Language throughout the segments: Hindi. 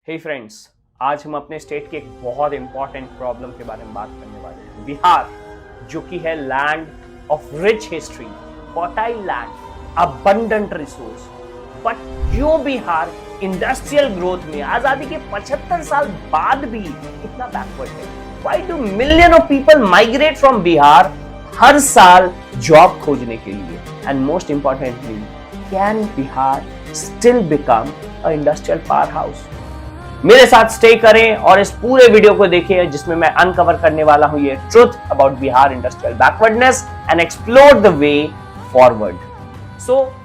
हे फ्रेंड्स, आज हम अपने स्टेट के एक बहुत इंपॉर्टेंट प्रॉब्लम के बारे में बात करने वाले हैं। बिहार, जो कि है land of rich history, fertile land, abundant resource, but क्यों बिहार इंडस्ट्रियल ग्रोथ में आजादी के 75 साल बाद भी इतना बैकवर्ड है? Why do million of people migrate from Bihar हर साल जॉब खोजने के लिए? And most importantly, can Bihar still become a industrial power house? मेरे साथ स्टे करें और इस पूरे वीडियो को देखिए, जिसमें मैं अनकवर करने वाला हूं ये truth about Bihar industrial backwardness and explore the way forward.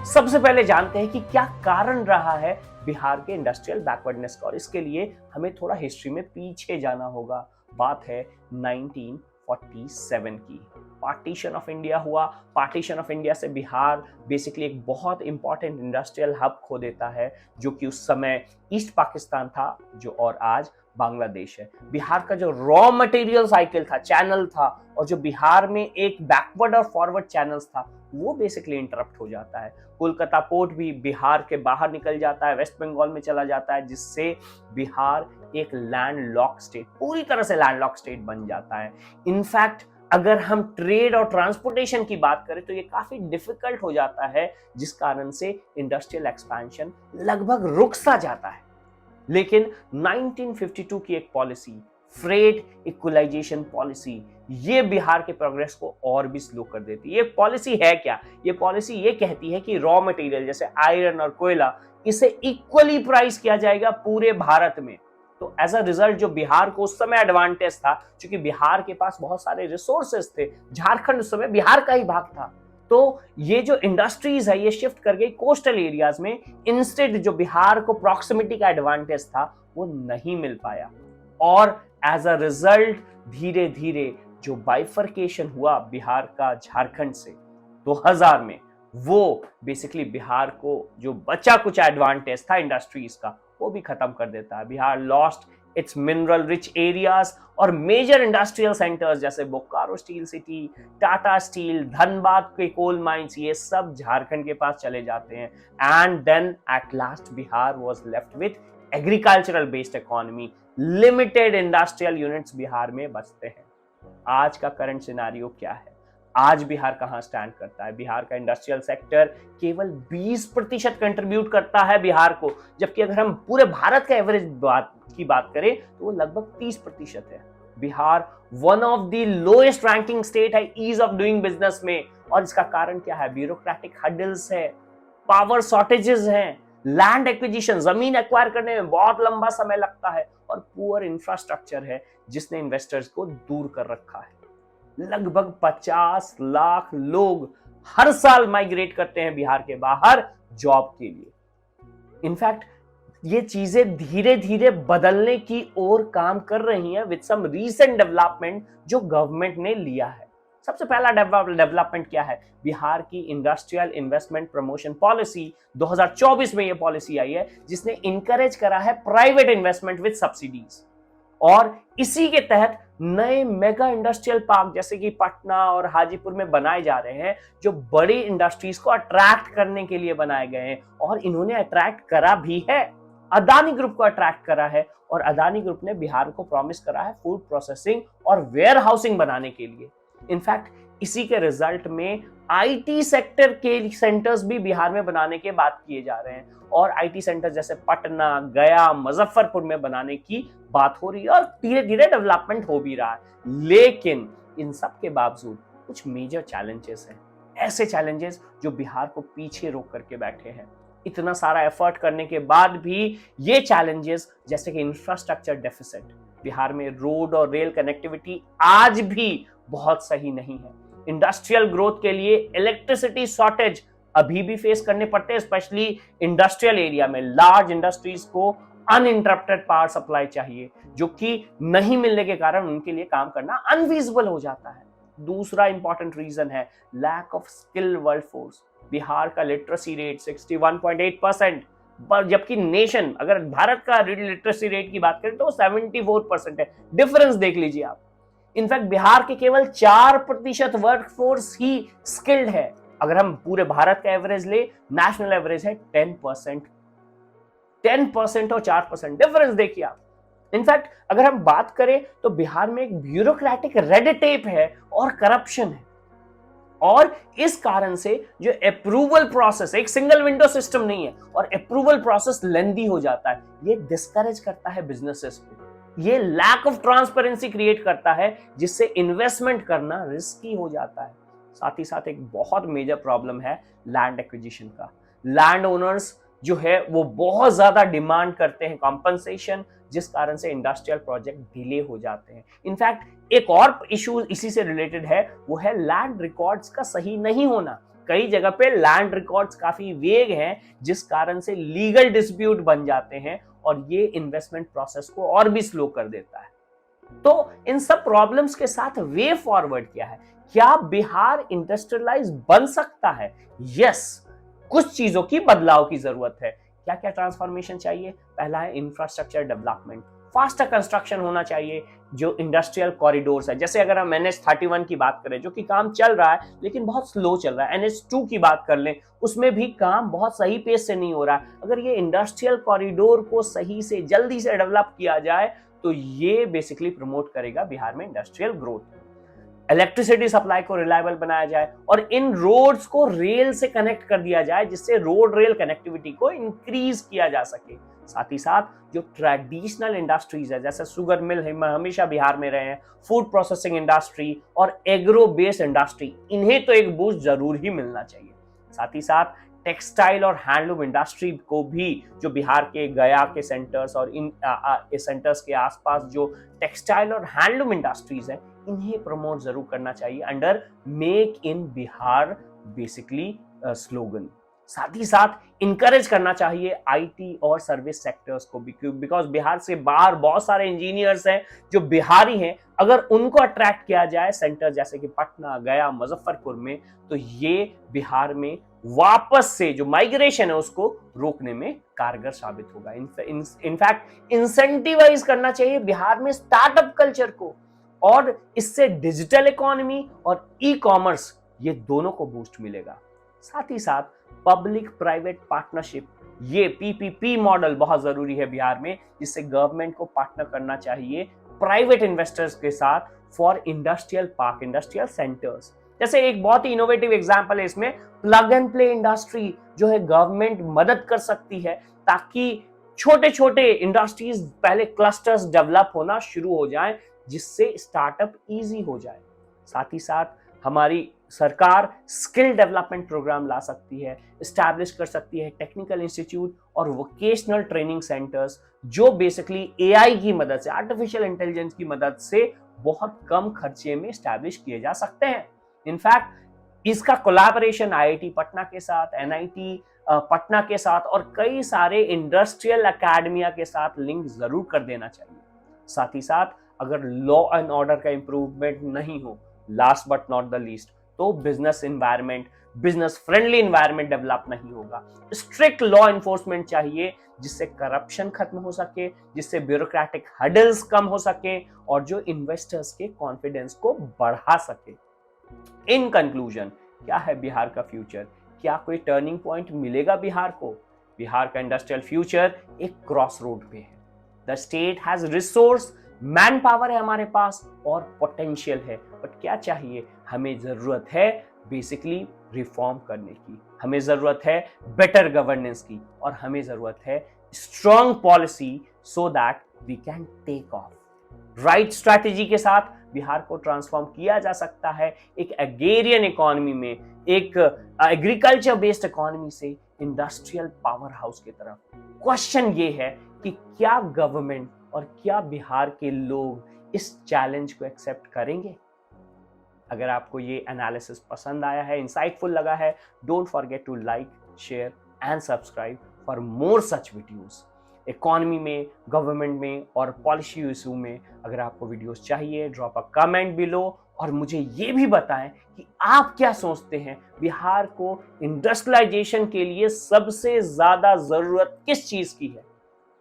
सबसे पहले जानते हैं कि क्या कारण रहा है बिहार के इंडस्ट्रियल बैकवर्डनेस का, और इसके लिए हमें थोड़ा हिस्ट्री में पीछे जाना होगा। बात है 1947 की। पार्टीशन ऑफ इंडिया हुआ। पार्टीशन ऑफ इंडिया से बिहार बेसिकली एक बहुत इंपॉर्टेंट इंडस्ट्रियल हब खो देता है, जो कि उस समय ईस्ट पाकिस्तान था, जो और आज बांग्लादेश है। बिहार का जो रॉ मटेरियल साइकिल था, चैनल था, और जो बिहार में एक बैकवर्ड और फॉरवर्ड चैनल्स था, वो बेसिकली इंटरप्ट हो जाता है। कोलकाता पोर्ट भी बिहार के बाहर निकल जाता है, वेस्ट बंगाल में चला जाता है, जिससे बिहार एक लैंडलॉक स्टेट, पूरी तरह से लैंडलॉक स्टेट बन जाता है। इनफैक्ट अगर हम ट्रेड और ट्रांसपोर्टेशन की बात करें तो ये काफी डिफिकल्ट हो जाता है, जिस कारण से इंडस्ट्रियल एक्सपेंशन लगभग रुक सा जाता है। लेकिन 1952 की एक पॉलिसी, फ्रेट इक्वलाइजेशन पॉलिसी, ये बिहार के प्रोग्रेस को और भी स्लो कर देती है। ये पॉलिसी है क्या? ये पॉलिसी ये कहती है कि रॉ मटेरियल जैसे आयरन और कोयला, इसे इक्वली प्राइस किया जाएगा पूरे भारत में। तो एज अ रिजल्ट जो बिहार को उस समय एडवांटेज था, क्योंकि बिहार के पास बहुत सारे रिसोर्सेस थे, झारखंड उस समय बिहार का ही भाग था, तो ये जो इंडस्ट्रीज है ये शिफ्ट कर गई कोस्टल एरियाज में। इंस्टेड जो बिहार को प्रॉक्सिमिटी का एडवांटेज था वो नहीं मिल पाया, और एज अ रिजल्ट धीरे धीरे जो बाइफर्केशन हुआ बिहार का झारखंड से 2000 में, वो बेसिकली बिहार को जो बचा कुछ एडवांटेज था इंडस्ट्रीज का, वो भी खत्म कर देता है। Bihar lost its mineral rich areas, और मेजर इंडस्ट्रियल सेंटर्स जैसे Bokaro steel city, Tata steel, Dhanbad के कोल माइंस, ये सब झारखंड के पास चले जाते हैं। And then at last Bihar was left with agricultural based economy. Limited industrial units Bihar में बचते हैं। आज का करंट सिनेरियो क्या है? आज बिहार कहां स्टैंड करता है? बिहार का इंडस्ट्रियल सेक्टर केवल 20% कंट्रीब्यूट करता है बिहार को, जबकि अगर हम पूरे भारत का एवरेज की बात करें तो वो लगभग 30% है। Bihar one of the lowest ranking state है ईज ऑफ डूइंग बिजनेस में, और इसका कारण क्या है? ब्यूरोक्रेटिक हडल्स है, पावर शॉर्टेजेस हैं, लैंड एक्विजिशन, जमीन एक्वायर करने में बहुत लंबा समय लगता है, और पुअर इंफ्रास्ट्रक्चर है जिसने इन्वेस्टर्स को दूर कर रखा है। लगभग 50 लाख लोग हर साल माइग्रेट करते हैं बिहार के बाहर जॉब के लिए। इनफैक्ट ये चीजें धीरे धीरे बदलने की ओर काम कर रही हैं विद सम रीसेंट डेवलपमेंट जो गवर्नमेंट ने लिया है। सबसे पहला डेवलपमेंट क्या है? बिहार की इंडस्ट्रियल इन्वेस्टमेंट प्रमोशन पॉलिसी 2024 में ये पॉलिसी आई है, जिसने इंकरेज करा है प्राइवेट इन्वेस्टमेंट विद सब्सिडीज, और इसी के तहत नए मेगा इंडस्ट्रियल पार्क जैसे कि पटना और हाजीपुर में बनाए जा रहे हैं, जो बड़ी इंडस्ट्रीज को अट्रैक्ट करने के लिए बनाए गए हैं, और इन्होंने अट्रैक्ट करा भी है। अदानी ग्रुप को अट्रैक्ट करा है, और अदानी ग्रुप ने बिहार को प्रॉमिस करा है फूड प्रोसेसिंग और वेयर हाउसिंग बनाने के लिए। इनफैक्ट इसी के रिजल्ट में आईटी सेक्टर के सेंटर्स भी बिहार में बनाने के बात किए जा रहे हैं, और आईटी सेंटर जैसे पटना, गया, मुजफ्फरपुर में बनाने की बात हो रही है, और धीरे धीरे डेवलपमेंट हो भी रहा है। लेकिन इन सब के बावजूद कुछ मेजर चैलेंजेस हैं, ऐसे चैलेंजेस जो बिहार को पीछे रोक करके बैठे हैं। इतना सारा एफर्ट करने के बाद भी ये चैलेंजेस, जैसे कि इंफ्रास्ट्रक्चर डेफिसिट, बिहार में रोड और रेल कनेक्टिविटी आज भी बहुत सही नहीं है। इंडस्ट्रियल ग्रोथ के लिए इलेक्ट्रिसिटी शॉर्टेज अभी भी फेस करने पड़ते हैं, स्पेशली इंडस्ट्रियल एरिया में। लार्ज इंडस्ट्रीज को अनइंटरप्टेड पावर सप्लाई चाहिए, जो कि नहीं मिलने के कारण उनके लिए काम करना अनफीजिबल हो जाता है। दूसरा इंपॉर्टेंट रीजन है lack of skill workforce. Bihar का लिटरेसी रेट 61.8%, जबकि नेशन, अगर भारत का लिटरेसी रेट की बात करें तो 74% है। डिफरेंस देख लीजिए आप। इनफैक्ट बिहार के केवल 4% वर्कफोर्स ही स्किल्ड है। अगर हम पूरे भारत का एवरेज ले, नेशनल एवरेज है 10%। 10% और 4% डिफरेंस देखिए आप। इनफैक्ट अगर हम बात करें तो बिहार में एक ब्यूरोक्रेटिक रेड टेप है और करप्शन है, और इस कारण से जो अप्रूवल प्रोसेस, एक सिंगल विंडो सिस्टम नहीं है और अप्रूवल प्रोसेस लेंदी हो जाता है। ये डिस्करेज करता है बिजनेसेस को, ये लैक ऑफ ट्रांसपेरेंसी क्रिएट करता है, जिससे इन्वेस्टमेंट करना रिस्की हो जाता है। साथ ही साथ एक बहुत मेजर प्रॉब्लम है लैंड एक्विजिशन का। लैंड ओनर्स जो है वो बहुत ज्यादा डिमांड करते हैं कॉम्पनसेशन, जिस कारण से इंडस्ट्रियल प्रोजेक्ट डिले हो जाते हैं। इनफैक्ट एक और इशू इसी से रिलेटेड है, वो है लैंड रिकॉर्ड्स का सही नहीं होना। कई जगह पे लैंड रिकॉर्ड्स काफी वेग हैं, जिस कारण से लीगल डिस्प्यूट बन जाते हैं और ये इन्वेस्टमेंट प्रोसेस को और भी स्लो कर देता है। तो इन सब प्रॉब्लम्स के साथ वे फॉरवर्ड क्या है? क्या बिहार इंडस्ट्रियलाइज बन सकता है? यस, कुछ चीजों की बदलाव की जरूरत है। क्या क्या ट्रांसफॉर्मेशन चाहिए? पहला है इंफ्रास्ट्रक्चर डेवलपमेंट, फास्टर कंस्ट्रक्शन होना चाहिए। जो इंडस्ट्रियल कॉरिडोर्स है, जैसे अगर हम NH31 की बात करें जो कि काम चल रहा है लेकिन बहुत स्लो चल रहा है, NH2 की बात कर लें उसमें भी काम बहुत सही पेस से नहीं हो रहा है। अगर ये इंडस्ट्रियल कॉरिडोर को सही से जल्दी से डेवलप किया जाए तो ये बेसिकली प्रमोट करेगा बिहार में इंडस्ट्रियल ग्रोथ। इलेक्ट्रिसिटी सप्लाई को रिलायबल बनाया जाए और इन रोड्स को रेल से कनेक्ट कर दिया जाए, जिससे रोड रेल कनेक्टिविटी को इंक्रीज किया जा सके। साथ ही साथ जो ट्रेडिशनल इंडस्ट्रीज है, जैसे शुगर मिल हमेशा बिहार में रहे हैं, फूड प्रोसेसिंग इंडस्ट्री और एग्रो बेस्ड इंडस्ट्री, इन्हें तो एक बूस्ट जरूर ही मिलना चाहिए। साथ ही साथ टेक्सटाइल और हैंडलूम इंडस्ट्री को भी, जो बिहार के गया के सेंटर्स और इन सेंटर्स के आसपास जो टेक्सटाइल और हैंडलूम इंडस्ट्रीज है, इन्हें प्रमोट जरूर करना चाहिए under make in Bihar basically slogan. साथ ही साथ इंकरेज करना चाहिए IT और सर्विस सेक्टर्स को भी, बिकॉज बिहार से बाहर बहुत सारे इंजीनियर्स हैं जो बिहारी हैं। अगर उनको अट्रैक्ट किया जाए सेंटर जैसे कि पटना, गया, मुजफ्फरपुर में, तो ये बिहार में वापस से जो माइग्रेशन है उसको रोकने में कारगर साबित होगा। इनफैक्ट इंसेंटिवाइज करना चाहिए बिहार में स्टार्टअप कल्चर को, और इससे डिजिटल इकोनॉमी और ई-कॉमर्स, ये दोनों को बूस्ट मिलेगा। साथ ही साथ पब्लिक प्राइवेट पार्टनरशिप, ये PPP मॉडल बहुत जरूरी है बिहार में, जिससे गवर्नमेंट को पार्टनर करना चाहिए प्राइवेट इन्वेस्टर्स के साथ for industrial park, industrial centres. जैसे एक बहुत ही इनोवेटिव एग्जांपल है इसमें, प्लग एंड प्ले इंडस्ट्री जो है गवर्नमेंट मदद कर सकती है, ताकि छोटे छोटे इंडस्ट्रीज पहले क्लस्टर्स डेवलप होना शुरू हो जाएं, जिससे स्टार्टअप इजी हो जाए। साथ ही साथ हमारी सरकार स्किल डेवलपमेंट प्रोग्राम ला सकती है, एस्टैब्लिश कर सकती है टेक्निकल इंस्टीट्यूट और वोकेशनल ट्रेनिंग सेंटर्स, जो बेसिकली AI की मदद से, आर्टिफिशियल इंटेलिजेंस की मदद से बहुत कम खर्चे में एस्टैब्लिश किए जा सकते हैं। इनफैक्ट इसका कोलैबोरेशन IIT पटना के साथ, NIT पटना के साथ और कई सारे इंडस्ट्रियल एकेडमिया के साथ लिंक जरूर कर देना चाहिए। साथ ही साथ अगर लॉ एंड ऑर्डर का इंप्रूवमेंट नहीं हो, last but not the least, तो business environment, business friendly environment develop नहीं होगा। स्ट्रिक्ट लॉ एनफोर्समेंट चाहिए, जिससे करप्शन खत्म हो सके, जिससे ब्यूरोक्रेटिक हर्डल्स कम हो सके और जो इन्वेस्टर्स के कॉन्फिडेंस को बढ़ा सके। इन कंक्लूजन, क्या है बिहार का फ्यूचर? क्या कोई टर्निंग पॉइंट मिलेगा बिहार को? बिहार का इंडस्ट्रियल फ्यूचर एक क्रॉस रोड पे है। The state has resource, man power है हमारे पास और पोटेंशियल है, बट क्या चाहिए? हमें जरूरत है बेसिकली रिफॉर्म करने की, हमें जरूरत है बेटर गवर्नेंस की, और हमें जरूरत है strong policy so that we can take off. Right strategy के साथ बिहार को ट्रांसफॉर्म किया जा सकता है एक एग्रेरियन इकोनॉमी में, एक एग्रीकल्चर बेस्ड इकोनॉमी से इंडस्ट्रियल पावर हाउस की तरफ। क्वेश्चन ये है कि क्या गवर्नमेंट और क्या बिहार के लोग इस चैलेंज को एक्सेप्ट करेंगे? अगर आपको ये एनालिसिस पसंद आया है, इंसाइटफुल लगा है, don't forget to like, share and subscribe for more such videos. Economy में, गवर्नमेंट में और पॉलिसी इशू में अगर आपको वीडियोस चाहिए, ड्रॉप अ कमेंट बिलो और मुझे ये भी बताएं कि आप क्या सोचते हैं, बिहार को इंडस्ट्रियलाइजेशन के लिए सबसे ज्यादा जरूरत किस चीज की है?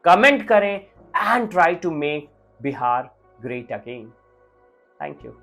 कमेंट करें and try to make Bihar great again. Thank you.